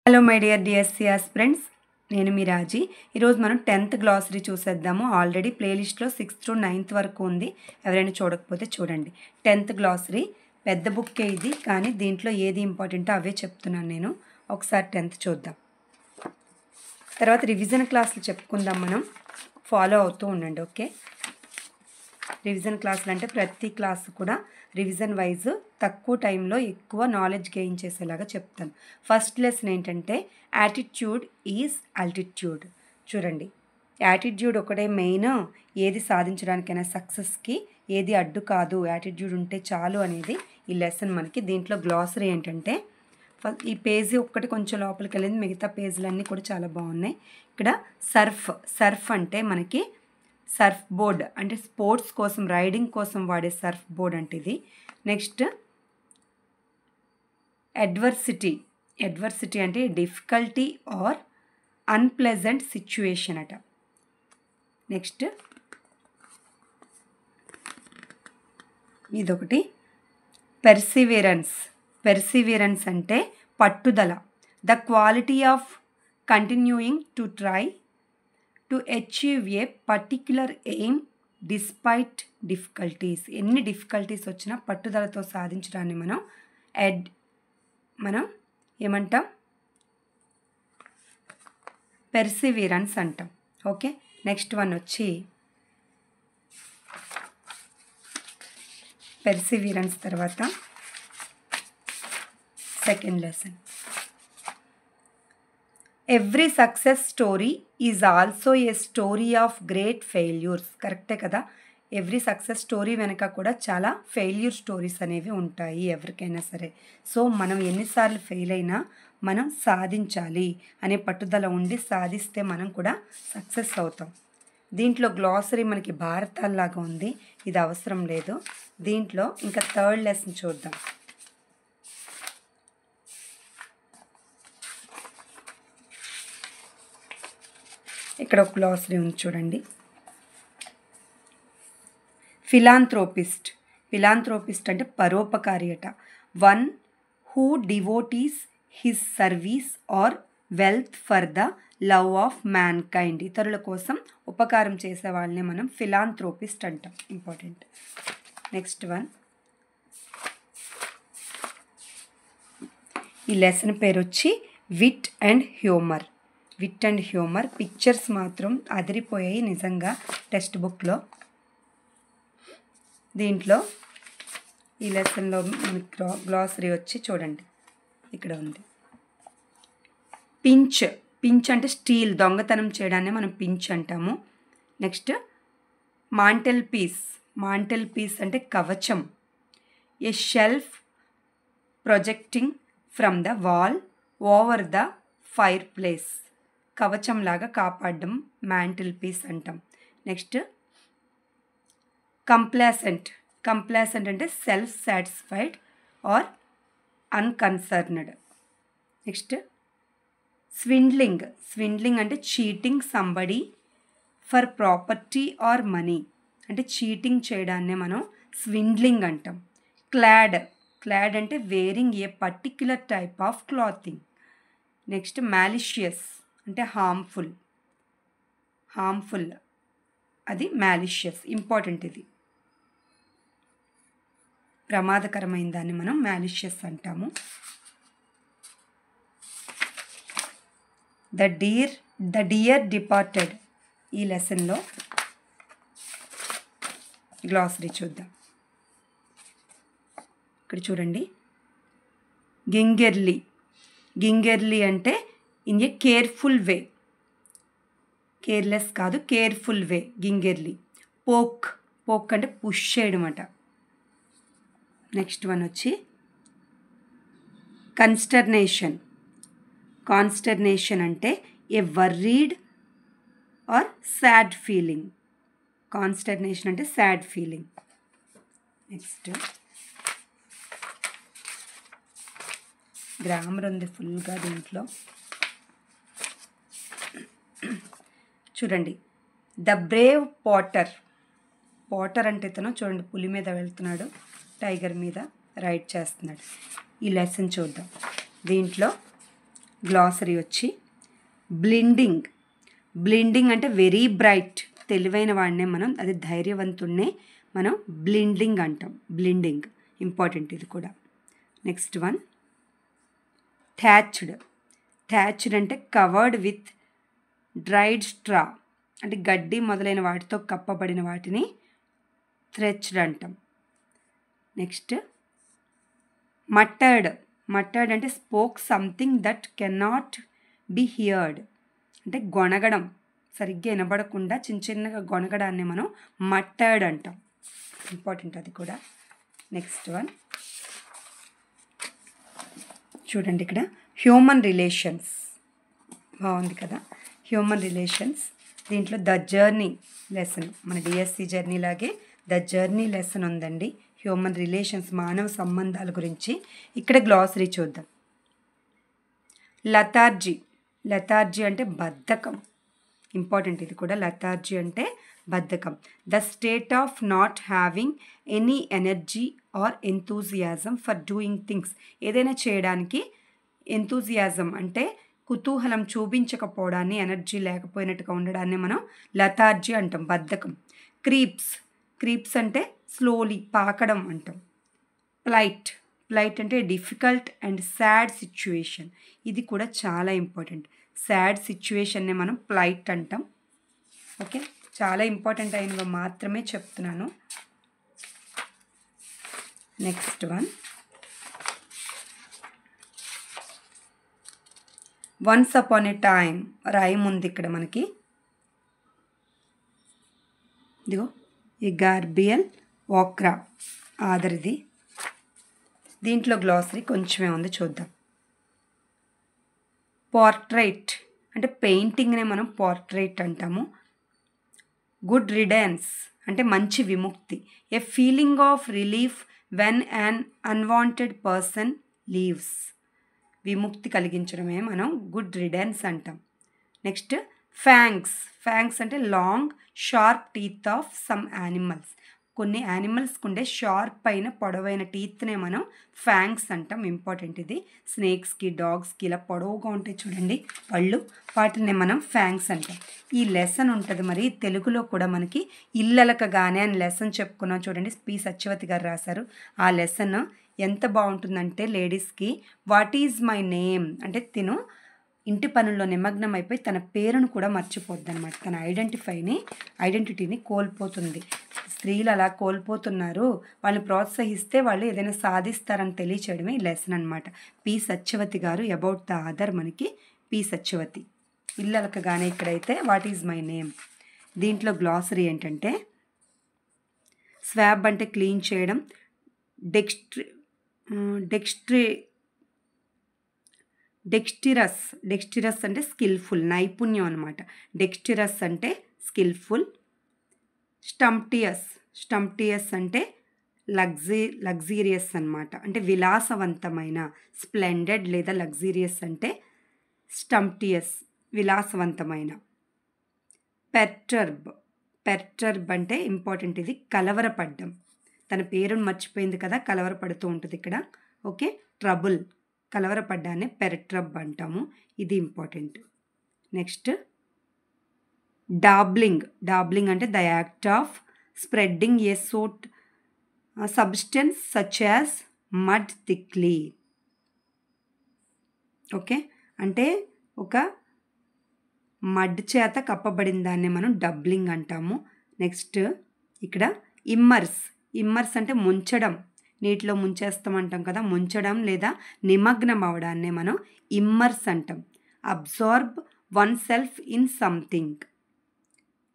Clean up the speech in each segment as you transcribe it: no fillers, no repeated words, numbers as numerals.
Hello my dear DSC aspirants, నేను మీ రాజీ. ఈరోజు మనం 10th గ్లాసరీ చూసేద్దాము. ఆల్రెడీ ప్లేలిస్ట్లో 6th to 9th వరకు ఉంది. ఎవరైనా చూడకపోతే చూడండి. 10th గ్లాసరీ పెద్ద బుక్కే ఇది, కానీ దీంట్లో ఏది ఇంపార్టెంటో అవే చెప్తున్నాను నేను. ఒకసారి 10th చూద్దాం. తర్వాత రివిజన్ క్లాసులు చెప్పుకుందాం. మనం ఫాలో అవుతూ ఉండండి. ఓకే, రివిజన్ క్లాసులు అంటే ప్రతి క్లాసు కూడా రివిజన్ వైజ్ తక్కువ టైంలో ఎక్కువ నాలెడ్జ్ గెయిన్ చేసేలాగా చెప్తాను. ఫస్ట్ లెసన్ ఏంటంటే యాటిట్యూడ్ ఈజ్ అల్టిట్యూడ్. చూడండి, యాటిట్యూడ్ ఒకటే మెయిన్. ఏది సాధించడానికైనా సక్సెస్కి ఏది అడ్డు కాదు, యాటిట్యూడ్ ఉంటే చాలు అనేది ఈ లెసన్ మనకి. దీంట్లో గ్లాసరీ ఏంటంటే ఈ పేజీ ఒక్కటి కొంచెం లోపలికి వెళ్ళింది, మిగతా పేజీలన్నీ కూడా చాలా బాగున్నాయి. ఇక్కడ సర్ఫ్ అంటే మనకి సర్ఫ్ బోర్డ్ అంటే స్పోర్ట్స్ కోసం, రైడింగ్ కోసం వాడే సర్ఫ్ బోర్డ్ అంటే ఇది. నెక్స్ట్ అడ్వర్సిటీ అంటే డిఫికల్టీ ఆర్ అన్ప్లెజెంట్ సిచ్యువేషన్ అట. నెక్స్ట్ ఇదొకటి పెర్సివియరెన్స్ అంటే పట్టుదల. The quality of continuing to try to achieve a particular aim despite difficulties. ఎన్ని డిఫికల్టీస్ వచ్చినా పట్టుదలతో సాధించడాన్ని మనం ఏమంటాం? పెర్సివియరెన్స్ అంటాం. ఓకే, నెక్స్ట్ వన్ వచ్చి పెర్సివియరెన్స్ తర్వాత second lesson. Every success story is also a story of great failures. కరెక్టే కదా, ఎవ్రీ సక్సెస్ స్టోరీ వెనక కూడా చాలా ఫెయిల్యూర్ స్టోరీస్ అనేవి ఉంటాయి ఎవరికైనా సరే. సో మనం ఎన్నిసార్లు ఫెయిల్ అయినా మనం సాధించాలి అనే పట్టుదల ఉండి సాధిస్తే మనం కూడా సక్సెస్ అవుతాం. దీంట్లో గ్లాసరీ మనకి భారతాల్లాగా ఉంది, ఇది అవసరం లేదు. దీంట్లో ఇంకా థర్డ్ లెసన్ చూద్దాం. ఇక్కడ ఒక గ్లాసరీ ఉంది చూడండి. ఫిలాంథ్రోపిస్ట్ అంటే పరోపకారి అట. One who devotes his service or wealth for the love of mankind. ఇతరుల కోసం ఉపకారం చేసే వాళ్ళని మనం ఫిలాంథ్రోపిస్ట్ అంటాం. ఇంపార్టెంట్. నెక్స్ట్ వన్, ఈ లెసన్ పేరు వచ్చి విట్ అండ్ హ్యూమర్. పిక్చర్స్ మాత్రం అదిరిపోయాయి నిజంగా టెక్స్ట్ బుక్లో. దీంట్లో ఈ లెసన్లో మనకి గ్లాసరీ వచ్చి చూడండి, ఇక్కడ ఉంది. పించ్ అంటే స్టీల్, దొంగతనం చేయడాన్ని మనం పించ్ అంటాము. నెక్స్ట్ మాంటెల్ పీస్ అంటే కవచం. A shelf projecting from the wall over the fireplace. కవచంలాగా కాపాడడం మ్యాంటిల్ పీస్ అంటాం. నెక్స్ట్ కంప్లాసెంట్ అంటే self satisfied or unconcerned. Next swindling అంటే cheating somebody for property or money. అంటే చీటింగ్ చేయడాన్నే మనం స్విండ్లింగ్ అంటాం. క్లాడ్ అంటే wearing a particular type of clothing. Next malicious అంటే హార్మ్ఫుల్, అది మాలిషియస్. ఇంపార్టెంట్, ఇది ప్రమాదకరమైన దాన్ని మనం మాలిషియస్ అంటాము. The dear departed. ఈ లెసన్లో గ్లాసరీ చూద్దాం. ఇక్కడ చూడండి, గింగెర్లీ అంటే in a careful way, careless కాదు, కేర్ఫుల్ వే గింగెర్లీ. పోక్ అంటే పుష్ చేయడం అట. నెక్స్ట్ వన్ వచ్చి కాన్స్టర్నేషన్ అంటే ఏ వర్రీడ్ ఆర్ సాడ్ ఫీలింగ్. కాన్స్టర్నేషన్ అంటే సాడ్ ఫీలింగ్. నెక్స్ట్ గ్రామర్ ఉంది ఫుల్గా దీంట్లో. చూడండి, ద బ్రేవ్ పాటర్ అంటే ఇతను చూడండి పులి మీద వెళ్తున్నాడు, టైగర్ మీద రైడ్ చేస్తున్నాడు. ఈ లెసన్ చూద్దాం. దీంట్లో గ్లాసరీ వచ్చి బ్లిండింగ్. బ్లిండింగ్ అంటే వెరీ బ్రైట్, తెలివైన వాడినే మనం, అది ధైర్యవంతుడినే మనం బ్లిండింగ్ అంటాం. బ్లిండింగ్ ఇంపార్టెంట్ ఇది కూడా. Next one thatched. థ్యాచ్డ్ అంటే కవర్డ్ విత్ డ్రైడ్ స్ట్రా, అంటే గడ్డి మొదలైన వాటితో కప్పబడిన వాటిని థ్రెచ్డ్ అంటాం. నెక్స్ట్ మట్టర్డ్. మట్టర్డ్ అంటే spoke something that cannot be heard, అంటే గొణగడం, సరిగ్గా వినబడకుండా చిన్న చిన్నగా గొణగడాన్ని మనం మట్టర్డ్ అంటాం. ఇంపార్టెంట్ అది కూడా. నెక్స్ట్ వన్ చూడండి, ఇక్కడ హ్యూమన్ రిలేషన్స్ బాగుంది కదా. హ్యూమన్ రిలేషన్స్, దీంట్లో ద జర్నీ లెసన్, మన డిఎస్సి జర్నీ లాగే ద జర్నీ లెసన్ ఉందండి. హ్యూమన్ రిలేషన్స్, మానవ సంబంధాల గురించి. ఇక్కడ గ్లాసరీ చూద్దాం. లతార్జీ. లతార్జీ అంటే బద్ధకం, ఇంపార్టెంట్ ఇది కూడా. లతార్జీ అంటే బద్ధకం. The state of not having any energy or enthusiasm for doing things. ఏదైనా చేయడానికి ఎంతూజియాజం అంటే కుతూహలం చూపించకపోవడాన్ని, ఎనర్జీ లేకపోయినట్టుగా ఉండడాన్ని మనం లతార్జీ అంటాం, బద్ధకం. క్రీప్స్. క్రీప్స్ అంటే స్లోలీ, పాకడం అంటాం. ప్లైట్. ప్లైట్ అంటే డిఫికల్ట్ అండ్ సాడ్ సిచ్యువేషన్. ఇది కూడా చాలా ఇంపార్టెంట్. సాడ్ సిచ్యువేషన్నే మనం ప్లైట్ అంటాం. ఓకే, చాలా ఇంపార్టెంట్ అయినవి మాత్రమే చెప్తున్నాను. నెక్స్ట్ వన్ వన్స్ అపాన్ ఏ టైమ్. రైమ్ ఉంది ఇక్కడ మనకి. ఇదిగో ఈ గార్బియల్ ఓక్రా ఆదరిది. దీంట్లో గ్లాసరీ కొంచెమే ఉంది, చూద్దాం. పోర్ట్రైట్ అంటే పెయింటింగ్నే మనం పోర్ట్రైట్ అంటాము. గుడ్ రిడెన్స్ అంటే మంచి విముక్తి. A feeling of relief when an unwanted person leaves. విముక్తి కలిగించడమే మనం గుడ్ రిడెన్స్ అంటాం. Next fangs. ఫ్యాంగ్స్ అంటే long sharp teeth of some animals. కొన్ని యానిమల్స్కి ఉండే షార్ప్ అయిన పొడవైన టీత్నే మనం ఫ్యాంగ్స్ అంటాం. ఇంపార్టెంట్ ఇది. స్నేక్స్కి, డాగ్స్కి ఇలా పొడవుగా ఉంటాయి చూడండి పళ్ళు, వాటిని మనం ఫ్యాంగ్స్ అంటాం. ఈ లెసన్ ఉంటుంది మరి తెలుగులో కూడా మనకి ఇల్లలకగానే అని లెసన్ చెప్పుకున్నాం చూడండి. పి సత్యవతి గారు రాశారు. ఆ లెసన్ ఎంత బాగుంటుందంటే లేడీస్కి, వాట్ ఈజ్ మై నేమ్ అంటే తిను ఇంటి పనుల్లో నిమగ్నం అయిపోయి తన పేరును కూడా మర్చిపోద్ది అనమాట. తన ఐడెంటిటీని కోల్పోతుంది. స్త్రీలు అలా కోల్పోతున్నారు, వాళ్ళని ప్రోత్సహిస్తే వాళ్ళు ఏదైనా సాధిస్తారని తెలియచేయడమే ఈ లెసన్ అనమాట. పి సత్యవతి గారు. అబౌట్ ద అదర్ మనకి పి సత్యవతి. ఇల్లలకగానే ఇక్కడైతే వాట్ ఈజ్ మై నేమ్. దీంట్లో గ్లాసరీ ఏంటంటే స్వాబ్ అంటే క్లీన్ చేయడం. డెక్స్టిరస్ అంటే స్కిల్ఫుల్, నైపుణ్యం అనమాట. డెక్స్టిరస్ అంటే స్కిల్ఫుల్. స్టంప్టియస్ అంటే లగ్జీరియస్ అనమాట, అంటే విలాసవంతమైన. స్ప్లెండెడ్ లేదా లగ్జీరియస్ అంటే స్టంప్టియస్, విలాసవంతమైన. పెర్టర్బ్ అంటే ఇంపార్టెంట్ ఇది, కలవరపడ్డం. తన పేరును మర్చిపోయింది కదా, కలవరపడుతూ ఉంటుంది ఇక్కడ. ఓకే, ట్రబుల్, కలవరపడ్డాన్ని పెర్టర్బ్ అంటాము. ఇది ఇంపార్టెంట్. నెక్స్ట్ డాబ్లింగ్ అంటే the act of spreading A sort substance such as mud thickly. Okay, అంటే ఒక మడ్ చేత కప్పబడిన దాన్ని మనం డబ్లింగ్ అంటాము. నెక్స్ట్ ఇక్కడ ఇమ్మర్స్ అంటే ముంచడం, నీటిలో ముంచేస్తామంటాం కదా, ముంచడం లేదా నిమగ్నం అవడాన్నే మనం ఇమ్మర్స్ అంటాం. Absorb one self in something.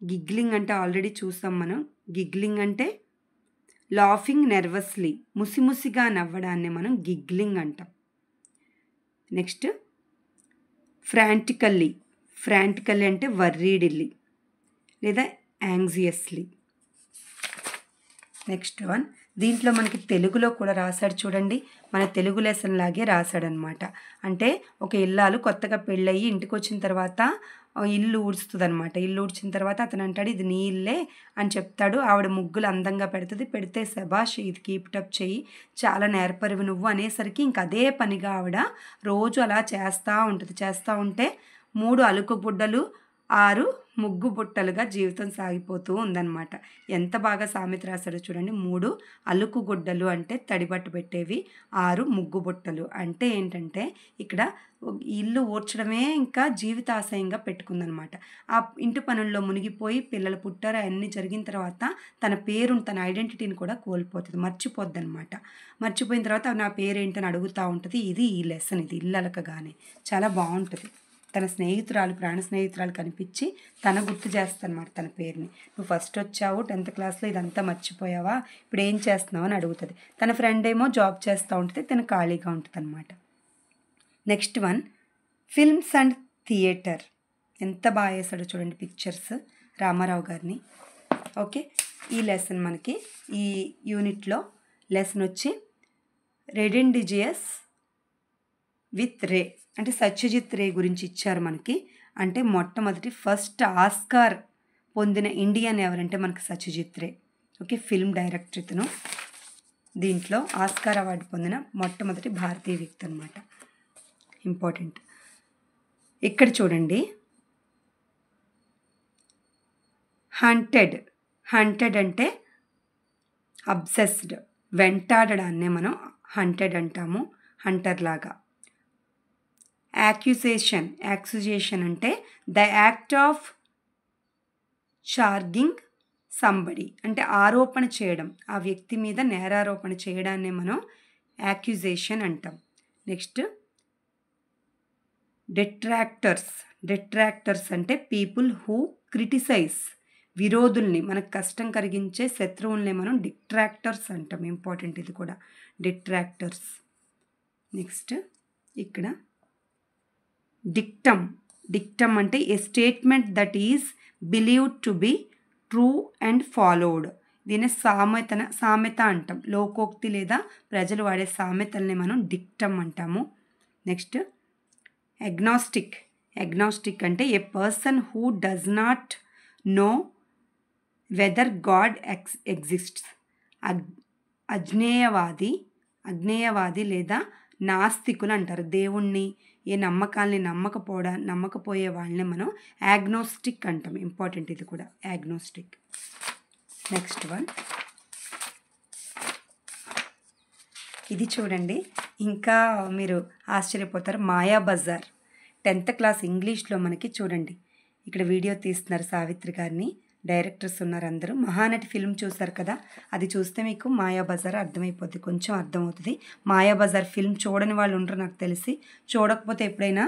Giggling అంటే ఆల్రెడీ చూసాం మనం. గిగ్లింగ్ అంటే లాఫింగ్ నెర్వస్లీ, ముసిముసిగా నవ్వడాన్ని మనం గిగ్లింగ్ అంటాం. నెక్స్ట్ ఫ్రాంటికల్లీ అంటే వర్రీడిల్లీ లేదా యాంగ్జియస్లీ. నెక్స్ట్ వన్ దీంట్లో మనకి తెలుగులో కూడా రాశాడు చూడండి, మన తెలుగు లెసన్ లాగే రాశాడనమాట. అంటే ఒక ఇల్లాలు కొత్తగా పెళ్ళయ్యి ఇంటికి వచ్చిన తర్వాత ఇల్లు ఊడుస్తుంది అనమాట. ఇల్లు ఊడ్చిన తర్వాత అతను అంటాడు, ఇది నీ ఇల్లే అని చెప్తాడు. ఆవిడ ముగ్గులు అందంగా పెడుతుంది. పెడితే శబాష్, ఇది కీప్టప్ చెయ్యి, చాలా నేర్పరివి నువ్వు అనేసరికి ఇంక అదే పనిగా ఆవిడ రోజు అలా చేస్తూ ఉంటుంది. చేస్తూ ఉంటే 3 అలుకు బుడ్డలు 6 ముగ్గు బుట్టలుగా జీవితం సాగిపోతూ ఉందన్నమాట. ఎంత బాగా సామెత రాశాడో చూడండి. 3 అలుకు గుడ్డలు అంటే తడిబట్ట పెట్టేవి, 6 ముగ్గు బుట్టలు అంటే ఏంటంటే ఇక్కడ ఇల్లు ఊడ్చడమే ఇంకా జీవితాశయంగా పెట్టుకుందనమాట. ఆ ఇంటి పనుల్లో మునిగిపోయి పిల్లలు పుట్టారు, అవన్నీ జరిగిన తర్వాత తన పేరును, తన ఐడెంటిటీని కూడా కోల్పోతుంది, మర్చిపోద్ది అనమాట. మర్చిపోయిన తర్వాత నా పేరేంటని అడుగుతూ ఉంటుంది. ఇది ఈ లెసన్, ఇది ఇల్లు అలకగానే చాలా బాగుంటుంది. తన స్నేహితురాలు, ప్రాణ స్నేహితురాలు కనిపించి తన గుర్తు చేస్తానమాట తన పేరుని. నువ్వు ఫస్ట్ వచ్చావు 10th క్లాస్లో, ఇదంతా మర్చిపోయావా, ఇప్పుడు ఏం చేస్తున్నావు అని అడుగుతుంది. తన ఫ్రెండ్ ఏమో జాబ్ చేస్తూ ఉంటుంది, తను ఖాళీగా ఉంటుంది అనమాట. Next one, films and theatre. ఎంత బాగా వేసాడో చూడండి పిక్చర్స్, రామారావు గారిని. ఓకే, ఈ లెసన్ మనకి ఈ యూనిట్లో లెసన్ వచ్చి రెడెండిజియస్ విత్ రే అంటే సత్యజిత్ రే గురించి ఇచ్చారు మనకి. అంటే మొట్టమొదటి ఫస్ట్ ఆస్కార్ పొందిన ఇండియన్ ఎవరంటే మనకి Satyajit Ray. Okay, film director ఇతను. దీంట్లో ఆస్కార్ అవార్డు పొందిన మొట్టమొదటి భారతీయ వ్యక్తి అనమాట. ఇంపార్టెంట్. ఇక్కడ చూడండి, హంటెడ్ అంటే అబ్సెస్డ్, వెంటాడడాన్నే మనం హంటెడ్ అంటాము, హంటర్ లాగా. యాక్యుజేషన్ అంటే ద యాక్ట్ ఆఫ్ చార్గింగ్ సంబడి అంటే ఆరోపణ చేయడం, ఆ వ్యక్తి మీద నేరారోపణ చేయడాన్నే మనం యాక్యుజేషన్ అంటాం. నెక్స్ట్ డిట్రాక్టర్స్ అంటే పీపుల్ హూ క్రిటిసైజ్, విరోధుల్ని, మనకు కష్టం కలిగించే శత్రువుల్ని మనం డిట్రాక్టర్స్ అంటాం. ఇంపార్టెంట్ ఇది కూడా, డిట్రాక్టర్స్. నెక్స్ట్ ఇక్కడ డిక్టమ్ అంటే a statement that is believed to be true and followed. దీన్ని సామెత అంటాం. లోకోక్తి లేదా ప్రజలు వాడే సామెతల్ని మనం డిక్టమ్ అంటాము. నెక్స్ట్ అగ్నాస్టిక్ అంటే a person who does not know whether God exists. అజ్ఞేయవాది లేదా నాస్తికులు అంటారు. దేవుణ్ణి, ఏ నమ్మకాల్ని నమ్మకపోయే వాళ్ళని మనం యాగ్నోస్టిక్ అంటాం. ఇంపార్టెంట్ ఇది కూడా, యాగ్నోస్టిక్. నెక్స్ట్ వన్, ఇది చూడండి, ఇంకా మీరు ఆశ్చర్యపోతారు. మాయాబజార్ 10th క్లాస్ ఇంగ్లీష్లో మనకి చూడండి, ఇక్కడ వీడియో తీస్తున్నారు సావిత్రి గారిని, డైరెక్టర్స్ ఉన్నారు అందరూ. మహానటి ఫిల్మ్ చూసారు కదా, అది చూస్తే మీకు మాయాబజార్ అర్థమైపోద్ది, కొంచెం అర్థమవుతుంది. మాయాబజార్ ఫిల్మ్ చూడని వాళ్ళు ఉంటారు నాకు తెలిసి. చూడకపోతే ఎప్పుడైనా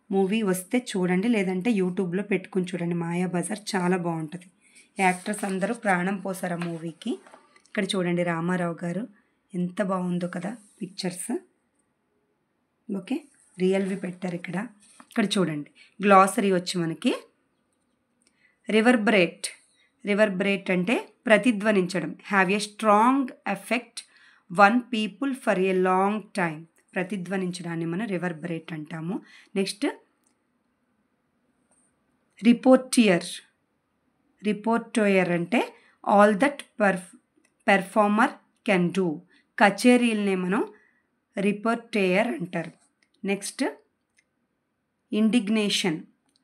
మూవీ వస్తే చూడండి, లేదంటే యూట్యూబ్లో పెట్టుకుని చూడండి. మాయాబజార్ చాలా బాగుంటుంది. యాక్టర్స్ అందరూ ప్రాణం పోసారు ఆ మూవీకి. ఇక్కడ చూడండి రామారావు గారు, ఎంత బాగుందో కదా పిక్చర్స్. ఓకే, రియల్వి పెట్టారు ఇక్కడ. ఇక్కడ చూడండి గ్లాసరీ వచ్చి మనకి రివర్బరేట్ అంటే ప్రతిధ్వనించడం. Have a strong effect on people for a long time. ప్రతిధ్వనించడాన్ని మనం రివర్బరేట్ అంటాము. నెక్స్ట్ రిపోర్టోయర్ అంటే all that performer can do. కచేరీలనే మనం రిపోర్టేయర్ అంటారు. నెక్స్ట్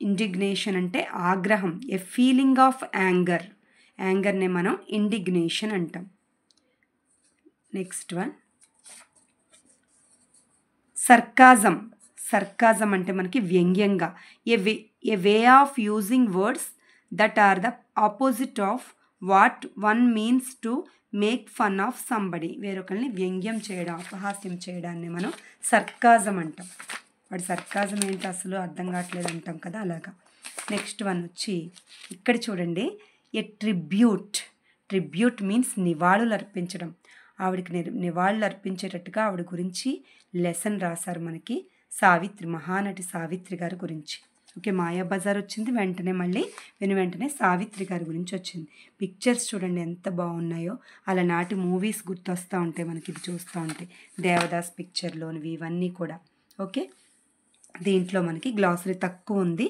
ఇండిగ్నేషన్ అంటే ఆగ్రహం, ఏ ఫీలింగ్ ఆఫ్ యాంగర్నే మనం ఇండిగ్నేషన్ అంటాం. నెక్స్ట్ వన్ సర్కాజం అంటే మనకి వ్యంగ్యంగా, a way of using words that are the opposite of what one means to make fun of somebody. వేరొకరిని వ్యంగ్యం చేయడం, అపహాస్యం చేయడాన్ని మనం సర్కాజం అంటాం. వాడి సర్కాజం ఏంటి అసలు అర్థం కావట్లేదు అంటాం కదా, అలాగా. నెక్స్ట్ వన్ వచ్చి ఇక్కడ చూడండి, ఏ ట్రిబ్యూట్ మీన్స్ నివాళులు అర్పించడం. ఆవిడకి నివాళులు అర్పించేటట్టుగా ఆవిడ గురించి లెసన్ రాశారు మనకి మహానటి సావిత్రి గారి గురించి. ఓకే, మాయాబజార్ వచ్చింది, వెంటనే మళ్ళీ వెంటనే సావిత్రి గారి గురించి వచ్చింది. పిక్చర్స్ చూడండి ఎంత బాగున్నాయో. అలనాటి మూవీస్ గుర్తొస్తూ ఉంటాయి మనకి ఇది చూస్తూ ఉంటాయి. దేవదాస్ పిక్చర్లోనివి ఇవన్నీ కూడా. ఓకే, దీంట్లో మనకి గ్లాసరీ తక్కువ ఉంది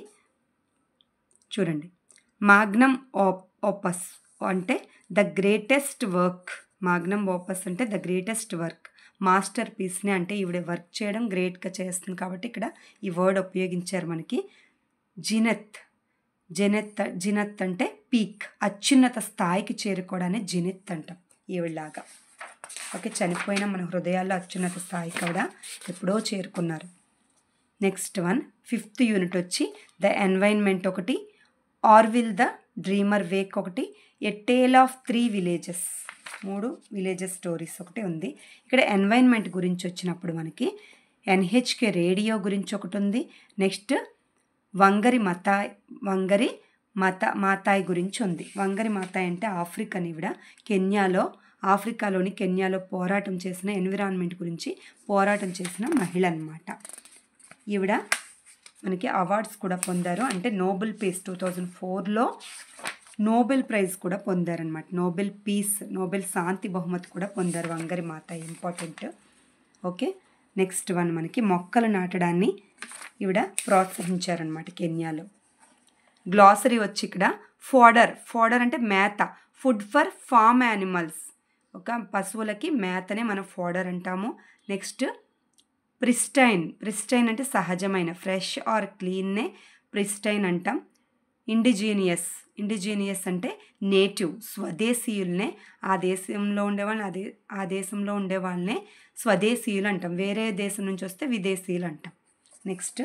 చూడండి. మాగ్నమ్ ఓపస్ అంటే the greatest work. Magnum opus అంటే ద గ్రేటెస్ట్ వర్క్, మాస్టర్ పీస్ని అంటే ఈవిడ వర్క్ చేయడం గ్రేట్గా చేస్తుంది కాబట్టి ఇక్కడ ఈ వర్డ్ ఉపయోగించారు మనకి. జినత్ అంటే పీక్, అత్యున్నత స్థాయికి చేరుకోవడాన్ని జినెత్ అంటాం ఈవిడలాగా. ఓకే, చనిపోయిన మన హృదయాల్లో అత్యున్నత స్థాయికి కూడా ఎప్పుడో చేరుకున్నారు. నెక్స్ట్ వన్ 5th యూనిట్ వచ్చి ద ఎన్వైర్న్మెంట్ ఒకటి, ఆర్విల్ ద డ్రీమర్ వేక్ ఒకటి, ఎ tale of 3 villages 3 villages stories ఒకటి ఉంది. ఇక్కడ ఎన్వైర్న్మెంట్ గురించి వచ్చినప్పుడు మనకి ఎన్హెచ్కే రేడియో గురించి ఒకటి ఉంది. నెక్స్ట్ వంగరి మాతాయ్ గురించి ఉంది. వంగరి మాతాయ్ అంటే ఆఫ్రికన్, ఈవిడ ఆఫ్రికాలోని కెన్యాలో పోరాటం చేసిన ఎన్విరాన్మెంట్ గురించి పోరాటం చేసిన మహిళ అన్నమాట. ఈవిడ మనకి అవార్డ్స్ కూడా పొందారు. అంటే నోబెల్ పీస్ 2004లో నోబెల్ ప్రైజ్ కూడా పొందారనమాట. నోబెల్ శాంతి బహుమతి కూడా పొందారు Wangari Maathai, important. Okay, next one మనకి మొక్కలు నాటడాన్ని ఈవిడ ప్రోత్సహించారనమాట కెన్యాలో. గ్లాసరీ వచ్చి ఇక్కడ ఫోడర్ అంటే మేత, ఫుడ్ ఫర్ ఫార్మ్ యానిమల్స్, ఒక పశువులకి మేతనే మనం ఫోడర్ అంటాము. నెక్స్ట్ ప్రిస్టైన్ అంటే సహజమైన, ఫ్రెష్ ఆర్ క్లీన్నే ప్రిస్టైన్ అంటాం. ఇండిజీనియస్ అంటే నేటివ్, స్వదేశీయులనే, ఆ దేశంలో ఉండే వాళ్ళనే స్వదేశీయులు అంటాం. వేరే దేశం నుంచి వస్తే విదేశీయులు అంటాం. Next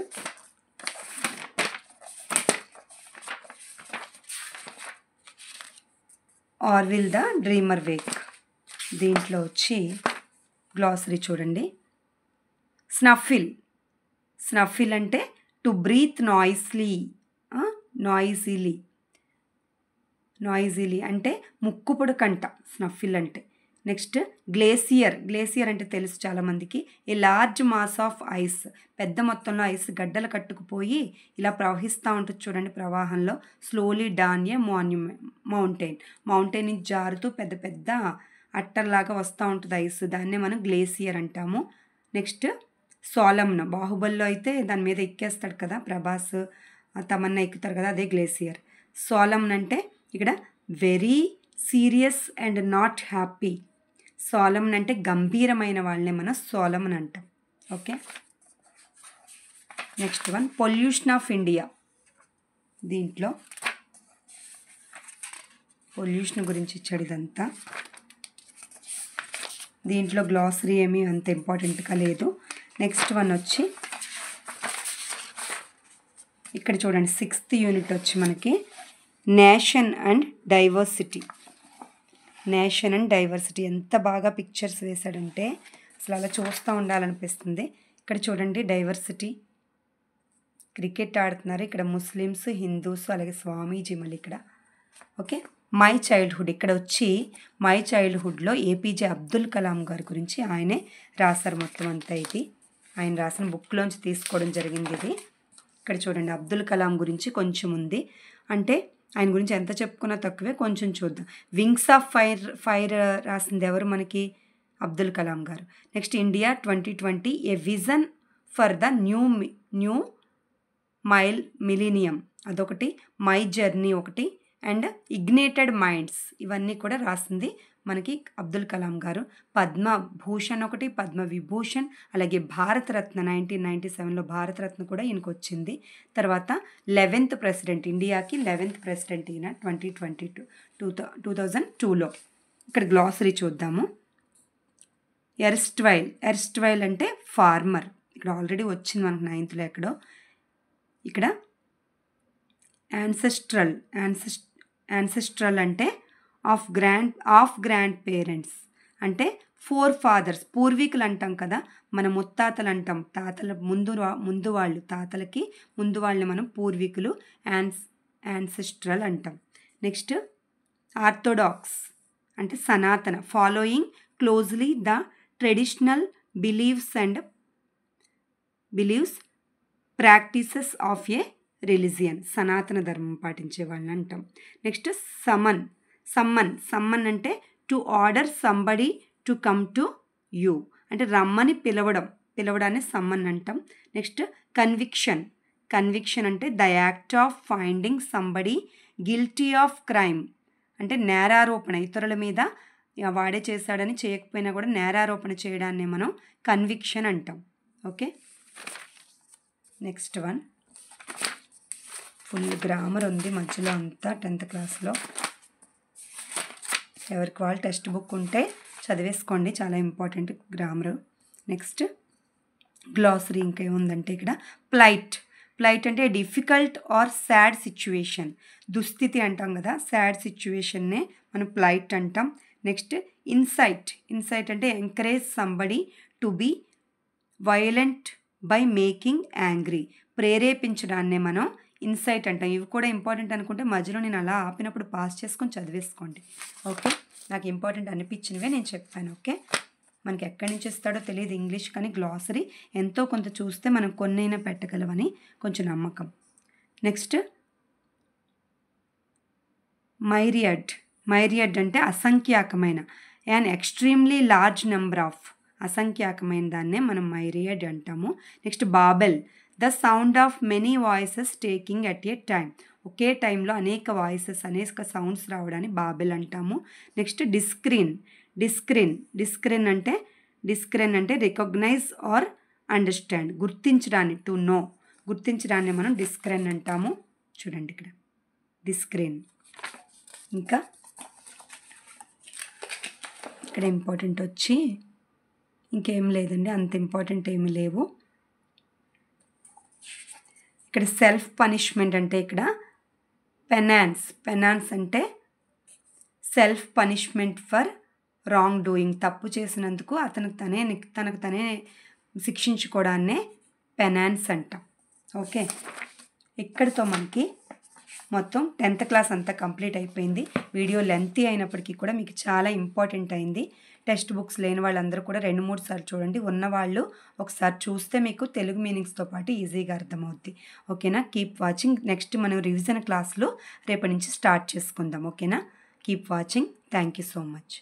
Orville the dreamer Wake. దీంట్లో వచ్చి గ్లాసరీ చూడండి. స్నఫిల్ అంటే టు బ్రీత్ నాయిజీలీ అంటే ముక్కుపుడు కంట స్నఫిల్ అంటే. నెక్స్ట్ గ్లేసియర్ అంటే తెలుసు చాలామందికి, a large mass of ice, పెద్ద మొత్తంలో ఐస్ గడ్డలు కట్టుకుపోయి ఇలా ప్రవహిస్తూ ఉంటుంది చూడండి ప్రవాహంలో. స్లోలీ డాన్ ఏ మౌంటైన్ నుంచి జారుతూ పెద్ద పెద్ద అట్టల్లాగా వస్తూ ఉంటుంది ఐస్, దాన్నే మనం గ్లేసియర్ అంటాము. నెక్స్ట్ సోలమ్న, బాహుబలిలో అయితే దాని మీద ఎక్కేస్తాడు కదా ప్రభాస్, తమన్నా ఎక్కుతారు కదా, అదే గ్లేసియర్. సోలమ్న్ అంటే ఇక్కడ very serious and not happy. Solemn అంటే గంభీరమైన వాళ్ళనే మనం సోలమ్న్ అంటాం. Okay, next one pollution of India. దీంట్లో పొల్యూషన్ గురించి ఇచ్చాడు ఇదంతా. దీంట్లో గ్లాసరీ ఏమీ అంత ఇంపార్టెంట్గా లేదు. నెక్స్ట్ వన్ వచ్చి ఇక్కడ చూడండి 6th యూనిట్ వచ్చి మనకి నేషన్ అండ్ డైవర్సిటీ. ఎంత బాగా పిక్చర్స్ వేశాడంటే అసలు అలా చూస్తూ ఉండాలనిపిస్తుంది. ఇక్కడ చూడండి డైవర్సిటీ, క్రికెట్ ఆడుతున్నారు ఇక్కడ ముస్లిమ్స్, హిందూస్, అలాగే స్వామీజీ మళ్ళీ ఇక్కడ. Okay, my childhood. ఇక్కడ వచ్చి మై చైల్డ్హుడ్లో ఏపీజే అబ్దుల్ కలాం గారి గురించి ఆయనే రాశారు మొత్తం అంతా. ఇది ఆయన రాసిన బుక్లోంచి తీసుకోవడం జరిగింది ఇది. ఇక్కడ చూడండి అబ్దుల్ కలాం గురించి కొంచెం ఉంది. అంటే ఆయన గురించి ఎంత చెప్పుకున్నా తక్కువే, కొంచెం చూద్దాం. వింగ్స్ ఆఫ్ ఫైర్ రాసింది ఎవరు మనకి? అబ్దుల్ కలాం గారు. Next India 2020 A vision for the new millennium అదొకటి, మై జర్నీ ఒకటి, అండ్ ఇగ్నేటెడ్ మైండ్స్ ఇవన్నీ కూడా రాసింది మనకి అబ్దుల్ కలాం గారు. పద్మభూషణ్ ఒకటి, పద్మవిభూషణ్, అలాగే భారతరత్న 1997లో భారతరత్న కూడా ఈయనకు వచ్చింది. తర్వాత 11th ప్రెసిడెంట్, ఇండియాకి 11th ప్రెసిడెంట్ ఈయన 2002లో. ఇక్కడ గ్లాసరీ చూద్దాము. ఎర్స్ట్వైల్ అంటే ఫార్మర్, ఇక్కడ ఆల్రెడీ వచ్చింది మనకు 9thలో ఎక్కడో. ఇక్కడ యాన్సెస్ట్రల్ అంటే ఆఫ్ గ్రాండ్ పేరెంట్స్ అంటే ఫోర్ ఫాదర్స్, పూర్వీకులు అంటాం కదా, మన ముత్తాతలు అంటాం, తాతల ముందు వాళ్ళు, తాతలకి ముందు వాళ్ళని మనం పూర్వీకులు, యాన్సెస్ట్రల్ అంటాం. నెక్స్ట్ ఆర్థోడాక్స్ అంటే సనాతన, following closely the traditional believes practices of A religion, సనాతన ధర్మం పాటించే వాళ్ళని అంటాం. నెక్స్ట్ సమ్మన్ అంటే to order somebody to come to you, అంటే రమ్మని పిలవడాన్ని సమ్మన్ అంటాం. నెక్స్ట్ కన్విక్షన్ అంటే the act of finding somebody guilty of crime, అంటే నేరారోపణ, ఇతరుల మీద వాడే చేశాడని చేయకపోయినా కూడా నేరారోపణ చేయడాన్ని మనం కన్విక్షన్ అంటాం. Okay, next one. Full grammar ఉంది మధ్యలో అంతా 10th క్లాస్లో. ఎవరికి వాళ్ళు టెక్స్ట్ బుక్ ఉంటే చదివేసుకోండి, చాలా ఇంపార్టెంట్ గ్రామరు. నెక్స్ట్ గ్లాసరీ ఇంకా ఏముందంటే ఇక్కడ ప్లైట్ అంటే డిఫికల్ట్ ఆర్ సాడ్ సిచ్యువేషన్, దుస్థితి అంటాం కదా, సాడ్ సిచ్యువేషన్నే మనం ప్లైట్ అంటాం. నెక్స్ట్ ఇన్సైట్ అంటే encourage somebody to be violent by making angry, ప్రేరేపించడాన్నే మనం ఇన్సైట్ అంటాం. ఇవి కూడా ఇంపార్టెంట్ అనుకుంటే మధ్యలో నేను అలా ఆపినప్పుడు పాస్ చేసుకొని చదివేసుకోండి. ఓకే, నాకు ఇంపార్టెంట్ అనిపించినవే నేను చెప్పాను. ఓకే, మనకి ఎక్కడి నుంచి ఇస్తాడో తెలియదు ఇంగ్లీష్, కానీ గ్లాసరీ ఎంతో కొంత చూస్తే మనం కొన్నైనా పెట్టగలవని కొంచెం నమ్మకం. నెక్స్ట్ మైరియడ్ అంటే అసంఖ్యాకమైన, and extremely large number of, అసంఖ్యాకమైన దాన్నే మనం మైరియడ్ అంటాము. Next babel, the sound of many voices taking at a time, ఒకే టైంలో అనేక వాయిసెస్, అనేక సౌండ్స్ రావడాన్ని బాబెల్ అంటాము. నెక్స్ట్ డిస్క్రిన్ అంటే రికగ్నైజ్ ఆర్ అండర్స్టాండ్, గుర్తించడాన్ని, టు నో, గుర్తించడాన్ని మనం డిస్క్రిన్ అంటాము. చూడండి ఇక్కడ డిస్క్రిన్. ఇంకా ఇక్కడ ఇంపార్టెంట్ వచ్చి ఇంకేం లేదండి, అంత ఇంపార్టెంట్ ఏమీ లేవు. ఇక్కడ సెల్ఫ్ పనిష్మెంట్ అంటే ఇక్కడ పెనాన్స్ అంటే self punishment for wrong doing, తప్పు చేసినందుకు తనకు తనే శిక్షించుకోవడాన్నే పెనాన్స్ అంటాం. ఓకే, ఇక్కడితో మనకి మొత్తం 10th క్లాస్ అంతా కంప్లీట్ అయిపోయింది. వీడియో లెంతీ అయినప్పటికీ కూడా మీకు చాలా ఇంపార్టెంట్ అయింది. టెక్స్ట్ బుక్స్ లేని వాళ్ళందరూ కూడా 2-3 సార్లు చూడండి, ఉన్నవాళ్ళు ఒకసారి చూస్తే మీకు తెలుగు మీనింగ్స్తో పాటు ఈజీగా అర్థమవుద్ది. ఓకేనా, కీప్ వాచింగ్. నెక్స్ట్ మనం రివిజన్ క్లాసులు రేపటి నుంచి స్టార్ట్ చేసుకుందాం. ఓకేనా, keep watching. Thank you so much.